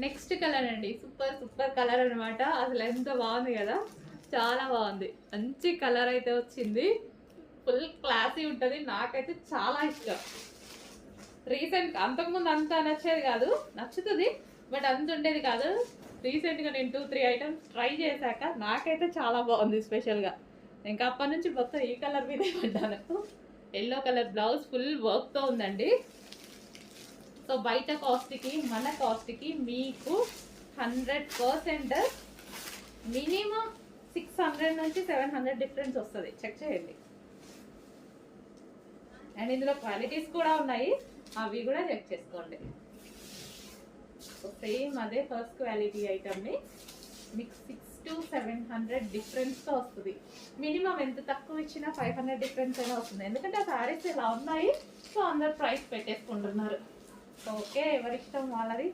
Next colour అండి, super super colour అనమాట. అసలు ఎంత బాగుంది కదా, చాలా బాగుంది. మంచి కలర్ అయితే వచ్చింది, ఫుల్ క్లాసీ ఉంటుంది. నాకైతే చాలా ఇష్టం. రీసెంట్ అంతకుముందు అంత నచ్చేది కాదు, నచ్చుతుంది బట్ అంత ఉండేది కాదు. రీసెంట్గా నేను 2-3 ఐటమ్స్ ట్రై చేశాక నాకైతే చాలా బాగుంది స్పెషల్గా. ఇంకా అప్పటి నుంచి మొత్తం ఈ కలర్ మీదే పడ్డాను. ఎల్లో కలర్ బ్లౌజ్ ఫుల్ వర్క్తో ఉందండి. సో బయట కాస్ట్కి మన కాస్ట్కి మీకు 100% మినిమం 600 నుంచి 700 డిఫరెన్స్ వస్తుంది. చెక్ చేయండి. అండ్ ఇందులో క్వాలిటీస్ కూడా ఉన్నాయి, అవి కూడా చెక్ చేసుకోండి. సేమ్ అదే ఫస్ట్ క్వాలిటీ ఐటమ్ని మీకు 600 to 700 డిఫరెన్స్తో వస్తుంది. మినిమం ఎంత తక్కువ ఇచ్చినా 500 డిఫరెన్స్ అయినా వస్తుంది. ఎందుకంటే ఆ శారీస్ ఇలా ఉన్నాయి, సో అందరు ప్రైస్ పెట్టేసుకుంటున్నారు. ఓకే, ఎవరిష్టం వాళ్ళది.